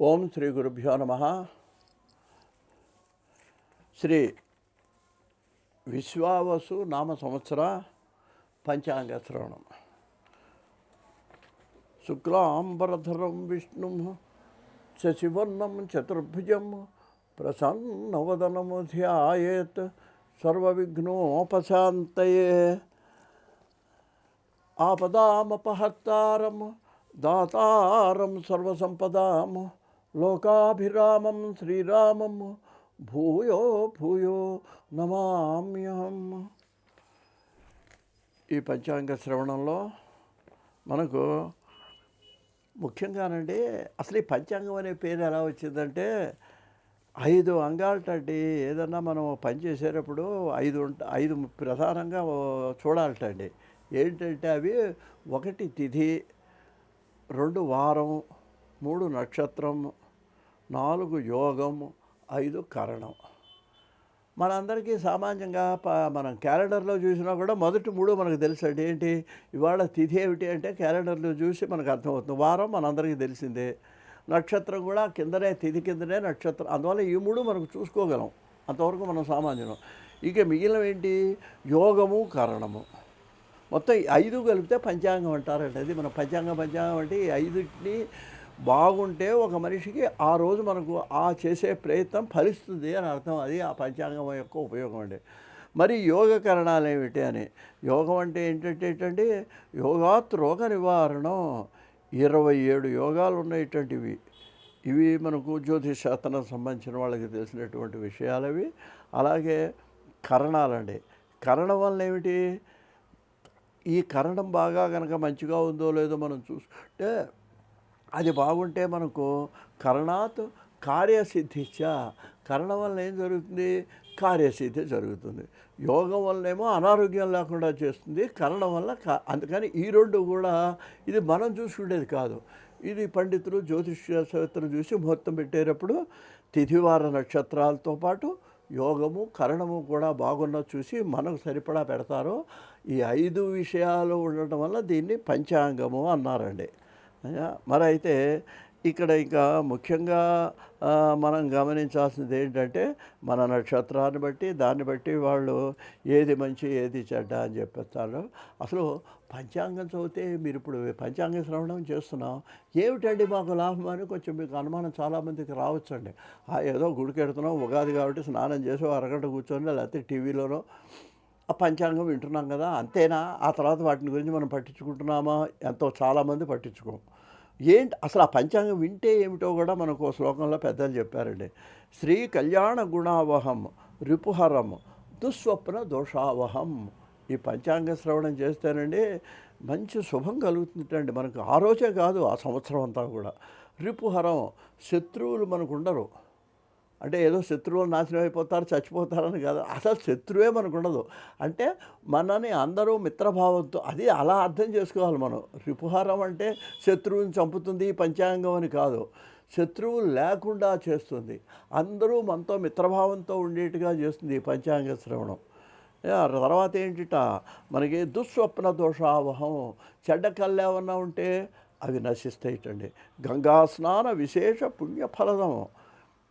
ఓం శ్రీ గురుభ్యో నమ. శ్రీ విశ్వావసు నామ సంవత్సర పంచాంగ శ్రవణం. శుక్లాంబరధరం విష్ణు శశివర్ణం చతుర్భుజం ప్రసన్నవదనము ధ్యాయేత్ సర్వవిఘ్నోపశాంతయే. ఆపదామపహర్తారం దాతారం సర్వసంపదాం లోకాభిరామం శ్రీరామం భూయో భూయో నమామ్యహం. ఈ పంచాంగ శ్రవణంలో మనకు ముఖ్యంగానండి అసలు ఈ పంచాంగం అనే పేరు ఎలా వచ్చిందంటే 5 అంగాలటండి. ఏదన్నా మనం పని చేసేటప్పుడు 5 ప్రధానంగా చూడాలటండి. ఏంటంటే అవి 1 తిథి, 2 వారం, 3 నక్షత్రం, 4 యోగం, 5 కరణం. మనందరికీ సామాన్యంగా మనం క్యాలెండర్లో చూసినా కూడా మొదటి 3 మనకు తెలుసండి. ఏంటి ఇవాళ తిథి ఏమిటి అంటే క్యాలెండర్లో చూసి మనకు అర్థమవుతుంది. వారం మనందరికీ తెలిసిందే, నక్షత్రం కూడా కిందనే, తిథి కిందనే నక్షత్రం. అందువల్ల ఈ 3 మనకు చూసుకోగలం, అంతవరకు మనం సామాన్యం. ఇక మిగిలినవి ఏంటి, యోగము, కరణము. మొత్తం 5 కలిపితే పంచాంగం అంటారండి. అది మన పంచాంగం అంటే ఈ 5టిని బాగుంటే ఒక మనిషికి ఆ రోజు మనకు ఆ చేసే ప్రయత్నం ఫలిస్తుంది అని అర్థం. అది ఆ పంచాంగం యొక్క ఉపయోగం అండి. మరి యోగ కరణాలు ఏమిటి అని, యోగం అంటే ఏంటంటే యోగాత్ రోగ నివారణం. 27 యోగాలు ఉన్నటువంటివి. ఇవి మనకు జ్యోతిష్ శాస్త్రం సంబంధించిన వాళ్ళకి తెలిసినటువంటి విషయాలు అవి. అలాగే కరణాలండి. కరణం వల్ల ఏమిటి, ఈ కరణం బాగా కనుక మంచిగా ఉందో లేదో మనం చూసుకుంటే అది బాగుంటే మనకు కరణాత్ కార్యసిద్ధిచ్చ. కరణం వల్ల ఏం జరుగుతుంది, కార్యసిద్ధి జరుగుతుంది. యోగం వల్లనేమో అనారోగ్యం లేకుండా చేస్తుంది, కరణం వల్ల అందుకని ఈ 2 కూడా ఇది మనం చూసుకునేది కాదు. ఇది పండితులు జ్యోతిష్శాస్త్రం చూసి ముహూర్తం పెట్టేటప్పుడు తిథివార నక్షత్రాలతో పాటు యోగము, కరణము కూడా బాగున్న చూసి మనకు సరిపడా పెడతారు. ఈ 5 విషయాలు ఉండటం వల్ల దీన్ని పంచాంగము అన్నారండి. మరి అయితే ఇక్కడ ఇంకా ముఖ్యంగా మనం గమనించాల్సింది ఏంటంటే మన నక్షత్రాన్ని బట్టి దాన్ని బట్టి వాళ్ళు ఏది మంచి ఏది చెడ్డ అని చెప్పేస్తారు. అసలు పంచాంగం చదివితే మీరు ఇప్పుడు పంచాంగ శ్రవణం చేస్తున్నాం, ఏమిటండి మాకు లాభం అని కొంచెం మీకు అనుమానం చాలామందికి రావచ్చండి. ఏదో గుడికి వెడుతున్నాం, ఉగాది కాబట్టి స్నానం చేసి అరగంట కూర్చొని లేకపోతే టీవీలోనో ఆ పంచాంగం వింటున్నాం కదా, అంతేనా? ఆ తర్వాత వాటిని గురించి మనం పట్టించుకుంటున్నామా? ఎంతో చాలామంది పట్టించుకోం. ఏంటి అసలు ఆ పంచాంగం వింటే ఏమిటో కూడా మనకు శ్లోకంలో పెద్దలు చెప్పారండి. శ్రీ కళ్యాణ గుణావహం రిపుహరం దుస్వప్న దోషావహం. ఈ పంచాంగ శ్రవణం చేస్తేనండి మంచి శుభం కలుగుతుందండి మనకు. ఆ రోజే కాదు, ఆ సంవత్సరం అంతా కూడా. రిపుహరం, శత్రువులు మనకు ఉండరు. అంటే ఏదో శత్రువులు నాశనం అయిపోతారు, చచ్చిపోతారని కాదు, అసలు శత్రువే మనకు ఉండదు. అంటే మనని అందరూ మిత్రభావంతో, అది అలా అర్థం చేసుకోవాలి మనం. రిపుహారం అంటే శత్రువుని చంపుతుంది పంచాంగం అని కాదు, శత్రువు లేకుండా చేస్తుంది, అందరూ మనతో మిత్రభావంతో ఉండేట్టుగా చేస్తుంది ఈ పంచాంగ శ్రవణం. తర్వాత ఏంటిట మనకి దుస్వప్న దోషావహం. చెడ్డ కళ్ళు ఏమన్నా ఉంటే అవి నశిస్తాయిటండి. గంగా స్నాన విశేష పుణ్యఫలదం.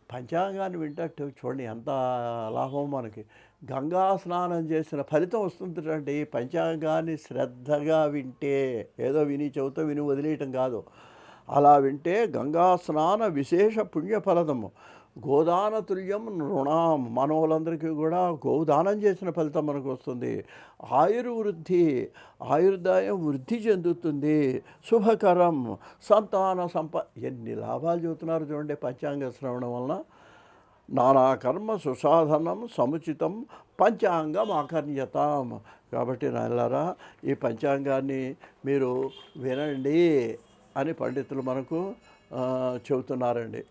పంచాంగాన్ని వింటట్టు చూడండి ఎంత లాభం మనకి. గంగా స్నానం చేసిన ఫలితం వస్తుందండి పంచాంగాన్ని శ్రద్ధగా వింటే. ఏదో విని చెబుతూ విని వదిలేయటం కాదు, అలా వింటే గంగా స్నాన విశేష పుణ్యఫలదము. గోదాన తుల్యం నృణాం. మనోళ్ళందరికీ కూడా గోదానం చేసిన ఫలితం మనకు వస్తుంది. ఆయుర్వృద్ధి, ఆయుర్దాయం వృద్ధి చెందుతుంది. శుభకరం సంతాన ఎన్ని లాభాలు చెబుతున్నారు చూడండి పంచాంగ శ్రవణం వలన. నానాకర్మ సుసాధనం సముచితం పంచాంగం ఆకర్ణ్యతాం. కాబట్టి నాయలారా ఈ పంచాంగాన్ని మీరు వినండి అని పండితులు మనకు చెబుతున్నారండి.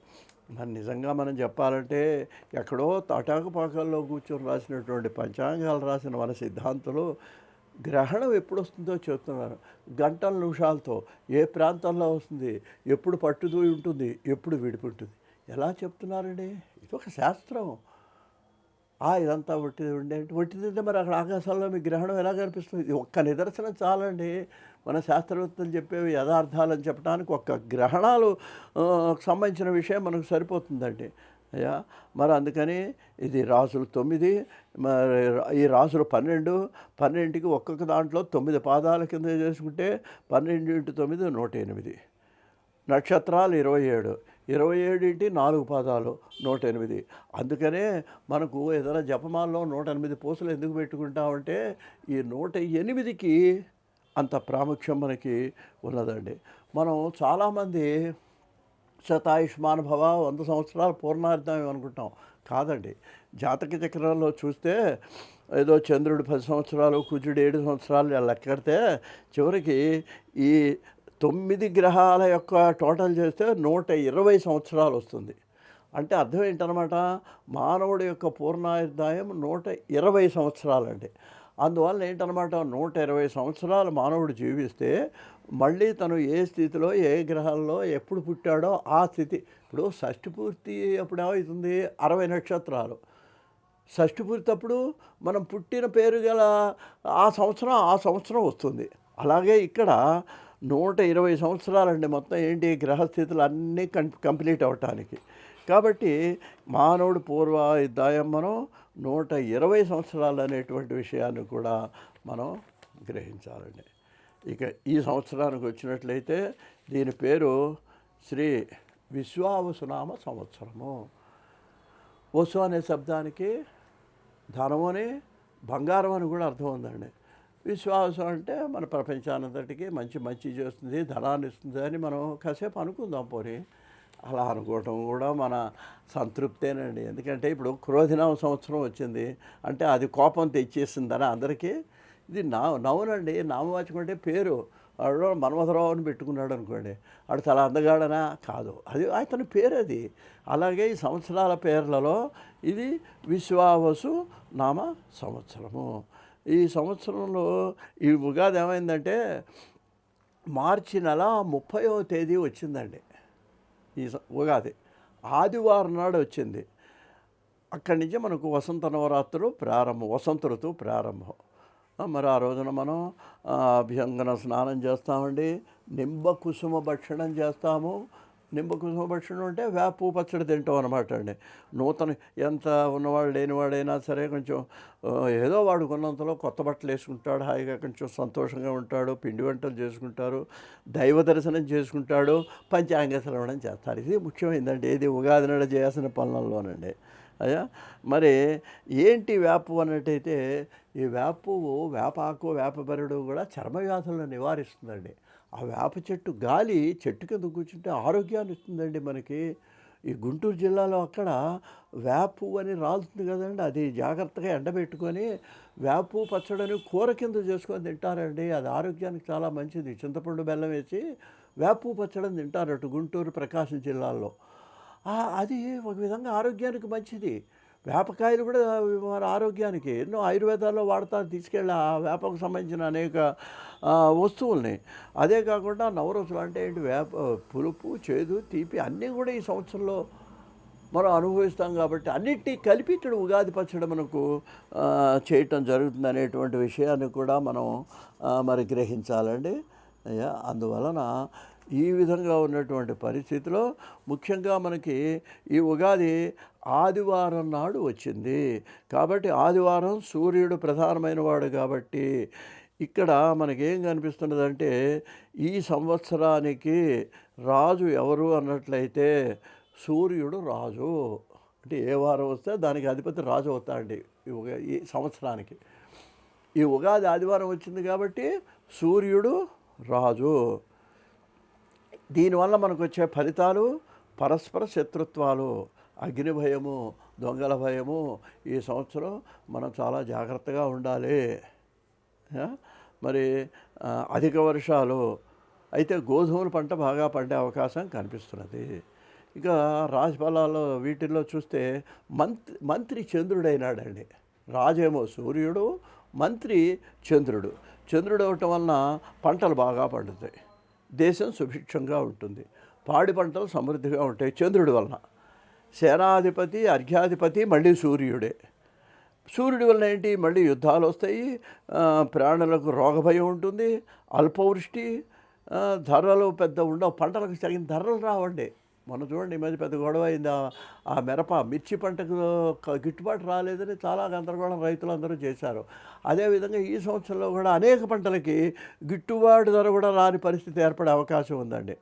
మరి నిజంగా మనం చెప్పాలంటే ఎక్కడో తాటాకుపాకల్లో కూర్చొని రాసినటువంటి పంచాంగాలు రాసిన మన సిద్ధాంతులు గ్రహణం ఎప్పుడు వస్తుందో చెప్తున్నారు. గంటల నిమిషాలతో ఏ ప్రాంతంలో వస్తుంది, ఎప్పుడు పట్టుదూయి ఉంటుంది, ఎప్పుడు విడిపుంటుంది, ఎలా చెప్తున్నారండి. ఇది ఒక శాస్త్రం. ఇదంతా ఒట్టిది ఉండేది. ఒట్టిదంటే మరి అక్కడ ఆకాశంలో మీ గ్రహణం ఎలా కనిపిస్తుంది? ఇది ఒక్క నిదర్శనం చాలండి మన శాస్త్రవేత్తలు చెప్పేవి యథార్థాలని చెప్పడానికి ఒక్క గ్రహణాలు సంబంధించిన విషయం మనకు సరిపోతుందండి అయ్యా. మరి అందుకని ఇది రాసులు 9, మరి ఈ రాసులు 12, 12కి ఒక్కొక్క దాంట్లో 9 పాదాల కింద చేసుకుంటే 12 × 9 108. నక్షత్రాలు 27, 27 × 4 పాదాలు 108. అందుకనే మనకు ఏదైనా జపమాలలో 108 పూసలు ఎందుకు పెట్టుకుంటామంటే ఈ 108కి అంత ప్రాముఖ్యం మనకి ఉన్నదండి. మనం చాలామంది శతాయుష్మాన్ భవ 100 సంవత్సరాలు పూర్ణార్థం అనుకుంటాం. కాదండి, జాతక చక్రంలో చూస్తే ఏదో చంద్రుడు 10 సంవత్సరాలు, కుజుడు 7 సంవత్సరాలు లెక్కడితే చివరికి ఈ 9 గ్రహాల యొక్క టోటల్ చేస్తే 120 సంవత్సరాలు వస్తుంది. అంటే అర్థం ఏంటనమాట, మానవుడి యొక్క పూర్ణాయుర్దాయం 120 సంవత్సరాలండి. అందువల్ల ఏంటనమాట 120 సంవత్సరాలు మానవుడు జీవిస్తే మళ్ళీ తను ఏ స్థితిలో ఏ గ్రహాల్లో ఎప్పుడు పుట్టాడో ఆ స్థితి. ఇప్పుడు షష్ఠి పూర్తి అప్పుడు ఏమవుతుంది, 60 నక్షత్రాలు. షష్ఠి పూర్తి అప్పుడు మనం పుట్టిన పేరు గల ఆ సంవత్సరం వస్తుంది. అలాగే ఇక్కడ 120 సంవత్సరాలండి మొత్తం ఏంటి గ్రహస్థితులు అన్నీ కంప్లీట్ అవ్వటానికి. కాబట్టి మానవుడు పూర్వాయుర్దాయం మనం 120 సంవత్సరాలు అనేటువంటి విషయాన్ని కూడా మనం గ్రహించాలండి. ఇక ఈ సంవత్సరానికి వచ్చినట్లయితే దీని పేరు శ్రీ విశ్వావసునామ సంవత్సరము. వసు అనే శబ్దానికి ధనము అని, బంగారం అని కూడా అర్థం ఉందండి. విశ్వాసం అంటే మన ప్రపంచానంతటికి మంచి చేస్తుంది, ధనాన్ని ఇస్తుంది అని మనం కాసేపు అనుకుందాం. పోనీ అలా అనుకోవటం కూడా మన సంతృప్తేనండి. ఎందుకంటే ఇప్పుడు క్రోధినామ సంవత్సరం వచ్చింది అంటే అది కోపం తెచ్చేసిందని అందరికీ. ఇది నవ్వునండి. నామవాచకం అంటే పేరు. వాడు మన్మథరావు అని పెట్టుకున్నాడు అనుకోండి, వాడు చాలా అందగాడనా కాదు, అది అతని పేరు అది. అలాగే ఈ సంవత్సరాల పేర్లలో ఇది విశ్వావసు నామ సంవత్సరము. ఈ సంవత్సరంలో ఈ ఉగాది ఏమైందంటే మార్చి నెల 30వ తేదీ వచ్చిందండి. ఈ ఉగాది ఆదివారం నాడు వచ్చింది. అక్కడి నుంచి మనకు వసంత నవరాత్రులు ప్రారంభం, వసంత ఋతువు ప్రారంభం. మరి ఆ రోజున మనం అభ్యంగన స్నానం చేస్తామండి, నింబ కుసుమ భక్షణం చేస్తాము. నింబ కుసుమ భక్షణం అంటే వేప పచ్చడి తింటాం అనమాట అండి. ఎంత ఉన్నవాడు లేనివాడైనా సరే కొంచెం ఏదో వాడు కొన్నంతలో కొత్త బట్టలు వేసుకుంటాడు, హాయిగా కొంచెం సంతోషంగా ఉంటాడు, పిండి వంటలు చేసుకుంటారు, దైవ దర్శనం చేసుకుంటాడు, పంచాంగ శ్రవణం చేస్తారు. ఇది ముఖ్యమైందండి. ఇది ఉగాది నాడు చేయాల్సిన పనులలోనండి. అయ్యా మరి ఏంటి వేపు అన్నట్టయితే ఈ వేపాకు వేపబెరడు కూడా చర్మ వ్యాధులను నివారిస్తుందండి. ఆ వేప చెట్టు గాలి చెట్టు కింద కూర్చుంటే ఆరోగ్యాన్ని ఇస్తుందండి మనకి. ఈ గుంటూరు జిల్లాలో అక్కడ వేపు అని రాలుతుంది కదండి, అది జాగ్రత్తగా ఎండబెట్టుకొని వేపు పచ్చడిని కూర కింద చేసుకొని తింటారండి. అది ఆరోగ్యానికి చాలా మంచిది. చింతపండు బెల్లం వేసి వేపు పచ్చడిని తింటారట గుంటూరు, ప్రకాశం జిల్లాల్లో. అది ఒక విధంగా ఆరోగ్యానికి మంచిది. వేపకాయలు కూడా మన ఆరోగ్యానికి ఎన్నో ఆయుర్వేదాల్లో వాడతారు, తీసుకెళ్ళి ఆ వేపకు సంబంధించిన అనేక వస్తువుల్ని. అదే కాకుండా నవరసులు అంటే ఏంటి, వేప పులుపు, చేదు, తీపి అన్నీ కూడా ఈ సంవత్సరంలో మనం అనుభవిస్తాం. కాబట్టి అన్నిటినీ కలిపి ఇక్కడ ఉగాది పచ్చడి మనకు చేయటం జరుగుతుంది అనేటువంటి విషయాన్ని కూడా మనం మరి గ్రహించాలండి. అందువలన ఈ విధంగా ఉన్నటువంటి పరిస్థితిలో ముఖ్యంగా మనకి ఈ ఉగాది ఆదివారం నాడు వచ్చింది. కాబట్టి ఆదివారం సూర్యుడు ప్రధానమైన వాడు కాబట్టి ఇక్కడ మనకేం కనిపిస్తున్నదంటే ఈ సంవత్సరానికి రాజు ఎవరు అన్నట్లయితే సూర్యుడు రాజు. అంటే ఏ వారం వస్తే దానికి అధిపతి రాజు అవుతాడండి ఈ సంవత్సరానికి. ఈ ఉగాది ఆదివారం వచ్చింది కాబట్టి సూర్యుడు రాజు. దీనివల్ల మనకు వచ్చే ఫలితాలు పరస్పర శత్రుత్వాలు, అగ్ని భయము, దొంగల భయము. ఈ సంవత్సరం మనం చాలా జాగ్రత్తగా ఉండాలి. మరి అధిక వర్షాలు అయితే గోధుమల పంట బాగా పండే అవకాశం కనిపిస్తున్నది. ఇక రాశిఫలాల్లో వీటిల్లో చూస్తే మంత్రి చంద్రుడైనాడండి. రాజేమో సూర్యుడు, మంత్రి చంద్రుడు. చంద్రుడు అవటం వలన పంటలు బాగా పండుతాయి, దేశం సుభిక్షంగా ఉంటుంది, పాడి పంటలు సమృద్ధిగా ఉంటాయి చంద్రుడి వలన. సేనాధిపతి, అర్ఘ్యాధిపతి మళ్ళీ సూర్యుడే. సూర్యుడి వలన ఏంటి మళ్ళీ యుద్ధాలు వస్తాయి, ప్రాణులకు రోగభయం ఉంటుంది, అల్పవృష్టి, ధరలు పెద్ద ఉండవు, పంటలకు తగిన ధరలు రావండి. మొన్న చూడండి ఈ మధ్య పెద్ద గొడవ అయింది. ఆ మిర్చి పంటకు గిట్టుబాటు రాలేదని చాలా గందరగోళం రైతులందరూ చేశారు. అదేవిధంగా ఈ సంవత్సరంలో కూడా అనేక పంటలకి గిట్టుబాటు ధర కూడా రాని పరిస్థితి ఏర్పడే అవకాశం ఉందండి.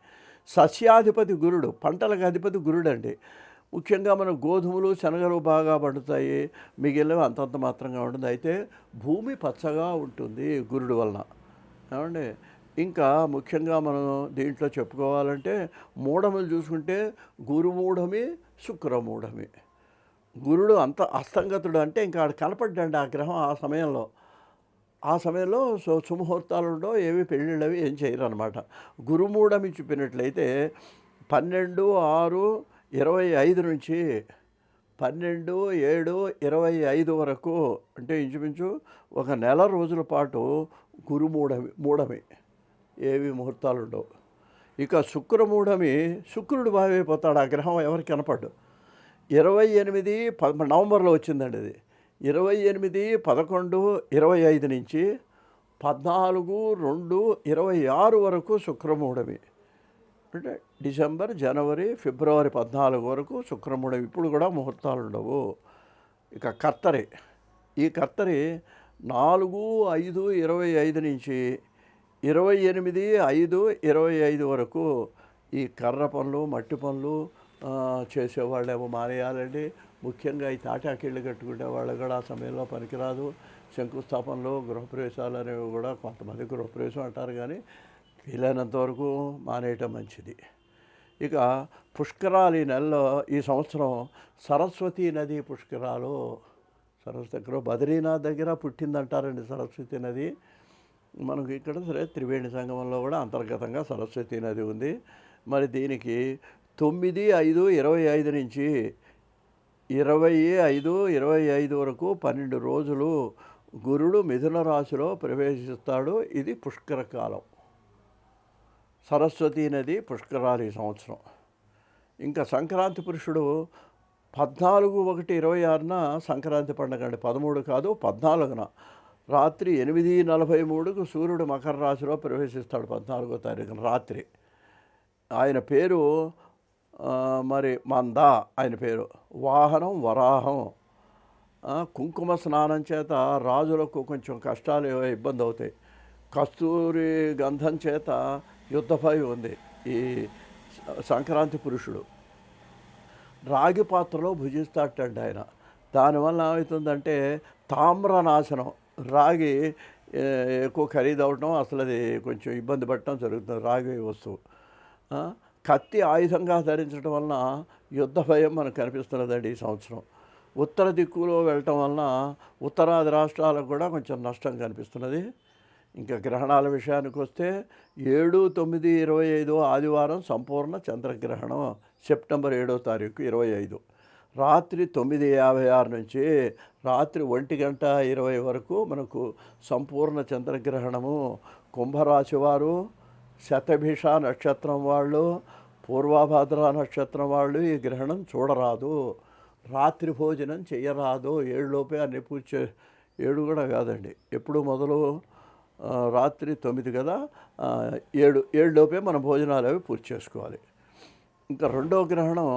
సస్యాధిపతి గురుడు, పంటలకు అధిపతి గురుడండి. ముఖ్యంగా మన గోధుమలు శనగలు బాగా పండుతాయి, మిగిలినవి అంతంత మాత్రంగా ఉంటుంది. అయితే భూమి పచ్చగా ఉంటుంది గురుడు వలన. ఏమండి, ఇంకా ముఖ్యంగా మనం దీంట్లో చెప్పుకోవాలంటే మూఢములు చూసుకుంటే గురుమూఢమి, శుక్రమూఢమి. గురుడు అంత అస్తంగతుడు అంటే ఇంకా ఆడ కనపడ్డండి ఆ గ్రహం ఆ సమయంలో సుముహూర్తాలు ఉండవు, ఏవి పెళ్ళిళ్ళు అవి ఏం చేయరు అనమాట. గురుమూఢమి చూపినట్లయితే 12/6/25 నుంచి 12/7/25 వరకు, అంటే ఇంచుమించు ఒక నెల రోజుల పాటు మూఢమి, ఏవి ముహూర్తాలు ఉండవు. ఇక శుక్రమూఢమి, శుక్రుడు బాగైపోతాడు, ఆ గ్రహం ఎవరికి కనపడ్డు. 28 నవంబర్లో వచ్చిందండి అది. 28/11/25 నుంచి 14/2/26 వరకు శుక్రమూఢమి. అంటే డిసెంబర్, జనవరి, ఫిబ్రవరి 14 వరకు శుక్రమూఢమి. ఇప్పుడు కూడా ముహూర్తాలు ఉండవు. ఇక కర్తరి, ఈ కర్తరి 4/5/25 నుంచి 28/5/25 వరకు ఈ కర్ర పనులు, మట్టి పనులు చేసేవాళ్ళేమో మానేయాలండి. ముఖ్యంగా ఈ తాటాకిళ్ళు కట్టుకునే వాళ్ళు కూడా ఆ సమయంలో పనికిరాదు. శంకుస్థాపనలు, గృహప్రవేశాలు అనేవి కూడా కొంతమంది గృహప్రవేశం అంటారు, కానీ వీలైనంత వరకు మానేయటం మంచిది. ఇక పుష్కరాలు ఈ నెలలో, ఈ సంవత్సరం సరస్వతీ నది పుష్కరాలు. సరస్వతి దగ్గర బద్రీనాథ్ దగ్గర పుట్టిందంటారండి సరస్వతి నది. మనకు ఇక్కడ సరే త్రివేణి సంగమంలో కూడా అంతర్గతంగా సరస్వతి నది ఉంది. మరి దీనికి 9/5/25 నుంచి 25/25 వరకు 12 రోజులు గురుడు మిథున రాశిలో ప్రవేశిస్తాడు. ఇది పుష్కర కాలం, సరస్వతీ నది పుష్కరాలు ఈ సంవత్సరం. ఇంకా సంక్రాంతి పురుషుడు 14/1/26న సంక్రాంతి పండుగ అండి. 13 కాదు, 14న రాత్రి 8:43కు సూర్యుడు మకర రాశిలో ప్రవేశిస్తాడు. 14వ తారీఖున రాత్రి. ఆయన పేరు మరి మంద, ఆయన పేరు. వాహనం వరాహం. కుంకుమ స్నానం చేత రాజులకు కొంచెం కష్టాలు ఇబ్బంది అవుతాయి. కస్తూరి గంధం చేత యుద్ధభయం ఉంది ఈ సంక్రాంతి పురుషుడు. రాగి పాత్రలో భుజిస్తాటండి ఆయన. దానివల్ల ఏమవుతుందంటే తామ్రనాశనం, రాగి ఎక్కువ ఖరీదు అవటం, అసలు అది కొంచెం ఇబ్బంది పడటం జరుగుతుంది రాగి వస్తువు. కత్తి ఆయుధంగా ధరించడం వలన యుద్ధ భయం మనకు కనిపిస్తున్నదండి ఈ సంవత్సరం. ఉత్తర దిక్కులో వెళ్ళటం వలన ఉత్తరాది రాష్ట్రాలకు కూడా కొంచెం నష్టం కనిపిస్తున్నది. ఇంకా గ్రహణాల విషయానికి వస్తే 7/9/25 ఆదివారం సంపూర్ణ చంద్రగ్రహణం. సెప్టెంబర్ 7వ తారీఖు 25 రాత్రి 9:56 నుంచి రాత్రి 1:20 వరకు మనకు సంపూర్ణ చంద్రగ్రహణము. కుంభరాశి వారు, శతభిష నక్షత్రం వాళ్ళు, పూర్వభాద్ర నక్షత్రం వాళ్ళు ఈ గ్రహణం చూడరాదు. రాత్రి భోజనం చేయరాదు. 7లోపే అన్ని పూజ 7 కూడా కాదండి, ఎప్పుడు మొదలు రాత్రి 9 కదా, 7లోపే మన భోజనాలు అవి పూర్తి చేసుకోవాలి. ఇంకా రెండవ గ్రహణం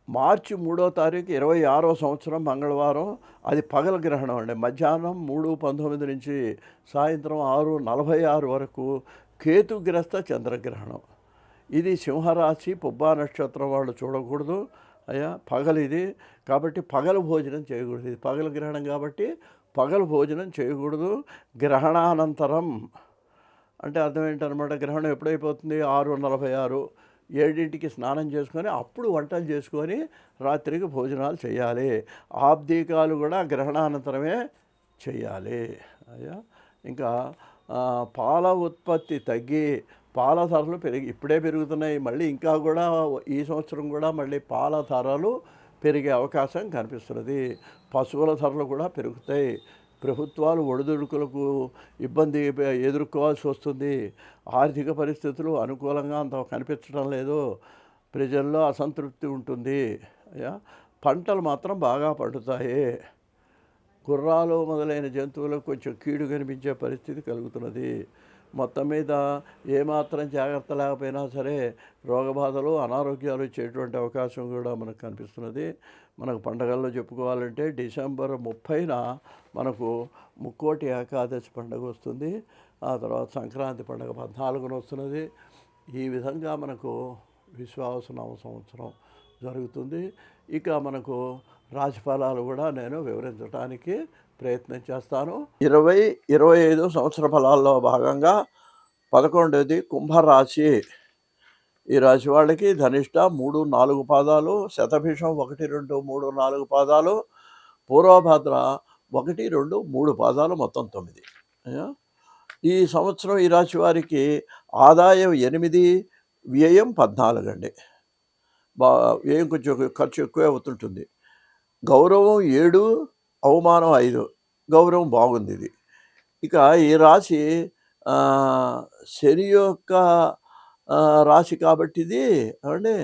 మార్చి 3వ తారీఖు 26వ సంవత్సరం మంగళవారం. అది పగల గ్రహణం అండి. మధ్యాహ్నం 3:19 నుంచి సాయంత్రం 6:46 వరకు కేతుగ్రస్త చంద్రగ్రహణం. ఇది సింహరాశి పుబ్బా నక్షత్రం వాళ్ళు చూడకూడదు అయ్యా, పగలిది కాబట్టి పగలు భోజనం చేయకూడదు. ఇది పగల గ్రహణం కాబట్టి పగలు భోజనం చేయకూడదు. గ్రహణానంతరం అంటే అర్థం ఏంటనమాట, గ్రహణం ఎప్పుడైపోతుంది 6:46, 7ంటికి స్నానం చేసుకొని అప్పుడు వంటలు చేసుకొని రాత్రికి భోజనాలు చేయాలి. ఆబ్దీకాలు కూడా గ్రహణానంతరమే చేయాలి అయ్యా. ఇంకా పాల ఉత్పత్తి తగ్గి పాల ధరలు ఇప్పుడే పెరుగుతున్నాయి. మళ్ళీ ఇంకా కూడా ఈ సంవత్సరం కూడా మళ్ళీ పాల ధరలు పెరిగే అవకాశం కనిపిస్తున్నది. పశువుల ధరలు కూడా పెరుగుతాయి. ప్రభుత్వాలు ఒడిదుడుకులకు ఇబ్బంది ఎదుర్కోవాల్సి వస్తుంది. ఆర్థిక పరిస్థితులు అనుకూలంగా అంత కనిపించడం లేదు. ప్రజల్లో అసంతృప్తి ఉంటుంది. పంటలు మాత్రం బాగా పండుతాయి. గుర్రాలు మొదలైన జంతువులకు కొంచెం కీడు కనిపించే పరిస్థితి కలుగుతున్నది. మొత్తం మీద ఏమాత్రం జాగ్రత్త లేకపోయినా సరే రోగబాధలు, అనారోగ్యాలు వచ్చేటువంటి అవకాశం కూడా మనకు కనిపిస్తున్నది. మనకు పండగల్లో చెప్పుకోవాలంటే డిసెంబర్ 30న మనకు ముక్కోటి ఏకాదశి పండుగ వస్తుంది. ఆ తర్వాత సంక్రాంతి పండుగ 14న వస్తున్నది. ఈ విధంగా మనకు విశ్వావసు సంవత్సరం జరుగుతుంది. ఇక మనకు రాశిఫలాలు కూడా నేను వివరించడానికి ప్రయత్నం చేస్తాను. 2025 సంవత్సర ఫలాల్లో భాగంగా 11వది కుంభరాశి. ఈ రాశి వాళ్ళకి ధనిష్ట 3, 4 పాదాలు, శతభిషం 1, 2, 3, 4 పాదాలు, పూర్వభద్ర 1, 2, 3 పాదాలు, మొత్తం 9. ఈ సంవత్సరం ఈ రాశి వారికి ఆదాయం 8, వ్యయం 14 అండి. వ్యయం కొంచెం ఖర్చు ఎక్కువే అవుతుంటుంది. గౌరవం 7, అవమానం 5. గౌరవం బాగుంది ఇది. ఇక ఈ రాశి శని యొక్క రాశి కాబట్టి ఇది ఏమండి,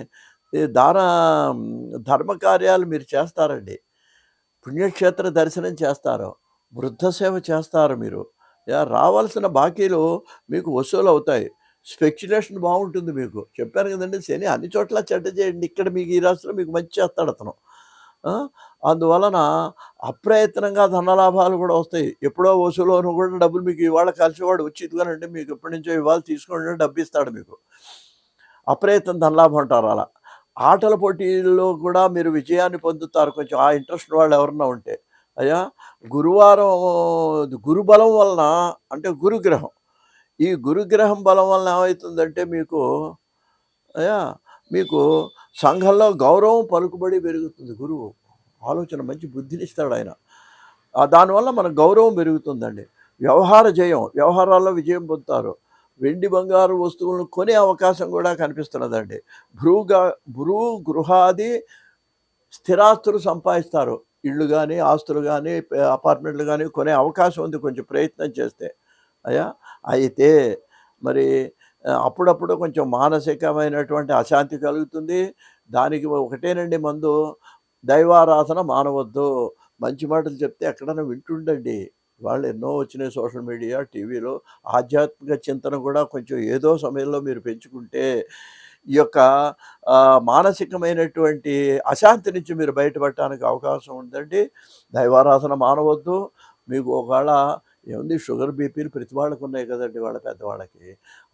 ధర్మ కార్యాలు మీరు చేస్తారండి. పుణ్యక్షేత్ర దర్శనం చేస్తారు, వృద్ధ సేవ చేస్తారు. మీరు రావాల్సిన బాకీలు మీకు వసూలు అవుతాయి. స్పెక్యులేషన్ బాగుంటుంది. మీకు చెప్పాను కదండి, శని అన్ని చోట్ల చెడ్డ చేయండి. ఇక్కడ మీకు ఈ రాశిలో మీకు మంచి చేస్తాడు అతను. అందువలన అప్రయత్నంగా ధనలాభాలు కూడా వస్తాయి. ఎప్పుడో వసూలోను కూడా డబ్బులు మీకు ఇవాళ కలిసేవాడు వచ్చి ఇదిగానంటే మీకు ఎప్పటి నుంచో ఇవాళ తీసుకోండి డబ్బు ఇస్తాడు మీకు. అప్రయత్నం ధనలాభం అంటారు. అలా ఆటల పోటీల్లో కూడా మీరు విజయాన్ని పొందుతారు. కొంచెం ఆ ఇంట్రెస్ట్ వాళ్ళు ఎవరన్నా ఉంటే. అయ్యా గురువారం గురుబలం వలన, అంటే గురుగ్రహం, ఈ గురుగ్రహం బలం వలన ఏమవుతుందంటే మీకు మీకు సంఘంలో గౌరవం, పలుకుబడి పెరుగుతుంది. గురువు ఆలోచన మంచి బుద్ధినిస్తాడు ఆయన. దానివల్ల మన గౌరవం పెరుగుతుందండి. వ్యవహార జయం, వ్యవహారాల్లో విజయం పొందుతారు. వెండి బంగారు వస్తువులను కొనే అవకాశం కూడా కనిపిస్తున్నదండి. భూ గృహాది స్థిరాస్తులు సంపాదిస్తారు. ఇళ్ళు కానీ, ఆస్తులు కానీ, అపార్ట్మెంట్లు కానీ కొనే అవకాశం ఉంది కొంచెం ప్రయత్నం చేస్తే. అయితే మరి అప్పుడప్పుడు కొంచెం మానసికమైనటువంటి అశాంతి కలుగుతుంది. దానికి ఒకటేనండి మందు, దైవారాధన మానవద్దు. మంచి మాటలు చెప్తే ఎక్కడైనా వింటుండండి. వాళ్ళు ఎన్నో వచ్చినాయి సోషల్ మీడియా, టీవీలో. ఆధ్యాత్మిక చింతన కూడా కొంచెం ఏదో సమయంలో మీరు పెంచుకుంటే ఈ యొక్క మానసికమైనటువంటి అశాంతి నుంచి మీరు బయటపడటానికి అవకాశం ఉందండి. దైవారాధన మానవద్దు. మీకు ఒకవేళ ఏముంది, షుగర్, బీపీలు ప్రతి వాళ్ళకు ఉన్నాయి కదండి, వాళ్ళ పెద్దవాళ్ళకి.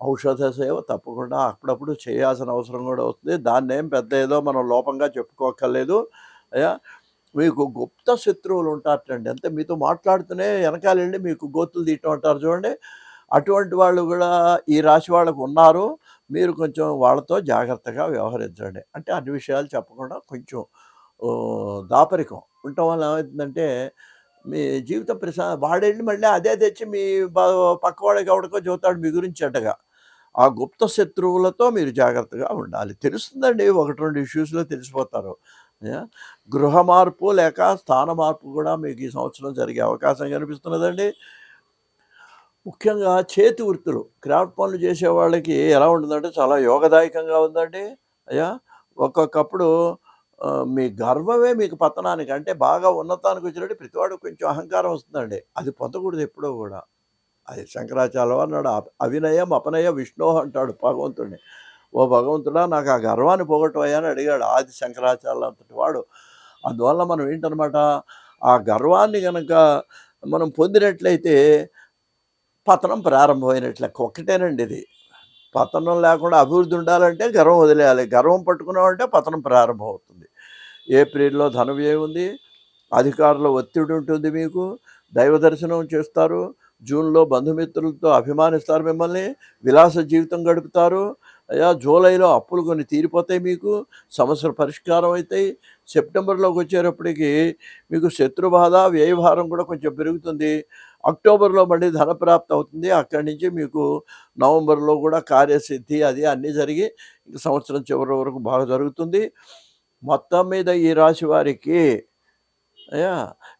ఔషధ సేవ తప్పకుండా అప్పుడప్పుడు చేయాల్సిన అవసరం కూడా వస్తుంది. దాన్ని ఏం పెద్ద ఏదో మనం లోపంగా చెప్పుకోక్కర్లేదు. మీకు గుప్త శత్రువులు ఉంటారండి. అంతే, మీతో మాట్లాడుతూనే వెనకాలండి మీకు గోతులు తీయటం అంటారు చూడండి. అటువంటి వాళ్ళు కూడా ఈ రాశి వాళ్ళకు ఉన్నారు. మీరు కొంచెం వాళ్ళతో జాగ్రత్తగా వ్యవహరించండి. అంటే అన్ని విషయాలు చెప్పకుండా కొంచెం దాపరికం ఉండటం వల్ల ఏమవుతుందంటే మీ జీవితం వాడేళ్ళి మళ్ళీ అదే తెచ్చి మీ పక్కవాడికి ఎవడికో చూస్తాడు మీ గురించి చెడ్డగా. ఆ గుప్త శత్రువులతో మీరు జాగ్రత్తగా ఉండాలి. తెలుస్తుందండి, 1-2 ఇష్యూస్లో తెలిసిపోతారు. గృహ మార్పు లేక స్థాన మార్పు కూడా మీకు ఈ సంవత్సరం జరిగే అవకాశం కనిపిస్తున్నదండి. ముఖ్యంగా చేతి వృత్తులు, క్రాఫ్ట్ పనులు చేసే వాళ్ళకి ఎలా ఉంటుందంటే చాలా యోగదాయకంగా ఉందండి. ఒక్కొక్కప్పుడు మీ గర్వమే మీకు పతనానికి, అంటే బాగా ఉన్నతానికి వచ్చినట్టు ప్రతివాడు కొంచెం అహంకారం వస్తుందండి. అది పొందకూడదు ఎప్పుడో కూడా. అది శంకరాచార్య అన్నాడు, అవినయం అపనయ విష్ణు అంటాడు భగవంతుడిని. ఓ భగవంతుడా, నాకు ఆ గర్వాన్ని పోగొట్టవయ్యా అని అడిగాడు ఆది శంకరాచార్యులు అంతటి వాడు. అందువల్ల మనం ఏంటనమాట, ఆ గర్వాన్ని కనుక మనం పొందినట్లయితే పతనం ప్రారంభమైనట్లే. ఒక్కటేనండి ఇది. పతనం లేకుండా అభివృద్ధి ఉండాలంటే గర్వం వదిలేయాలి. గర్వం పట్టుకున్నామంటే పతనం ప్రారంభం అవుతుంది. ఏప్రిల్లో ధన వ్యయం ఉంది, అధికారుల ఒత్తిడి ఉంటుంది, మీకు దైవ దర్శనం చేస్తారు. జూన్లో బంధుమిత్రులతో అభిమానిస్తారు మిమ్మల్ని, విలాస జీవితం గడుపుతారు. జూలైలో అప్పులు కొన్ని తీరిపోతాయి, మీకు సమస్యలు పరిష్కారం అవుతాయి. సెప్టెంబర్లోకి వచ్చేటప్పటికి మీకు శత్రుబాధ, వ్యయభారం కూడా కొంచెం పెరుగుతుంది. అక్టోబర్లో మళ్ళీ ధనప్రాప్తి అవుతుంది. అక్కడి నుంచి మీకు నవంబర్లో కూడా కార్యసిద్ధి అది అన్నీ జరిగి సంవత్సరం చివరి వరకు బాగా జరుగుతుంది. మొత్తం మీద ఈ రాశి వారికి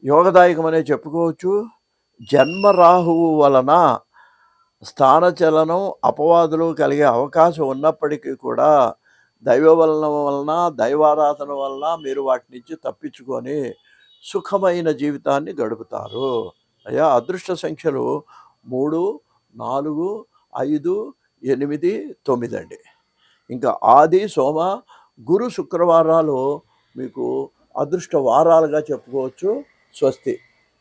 యోగదాయకమనే చెప్పుకోవచ్చు. జన్మరాహువు వలన స్థానచలనం, అపవాదులు కలిగే అవకాశం ఉన్నప్పటికీ కూడా దైవ వలన దైవారాధన వలన మీరు వాటి నుంచి తప్పించుకొని సుఖమైన జీవితాన్ని గడుపుతారు. అయ్యా అదృష్ట సంఖ్యలు 3, 4, 5, 8, 9 అండి. ఇంకా ఆది, సోమ, గురు, శుక్రవారాలు మీకు అదృష్ట వారాలుగా చెప్పుకోవచ్చు. స్వస్తి.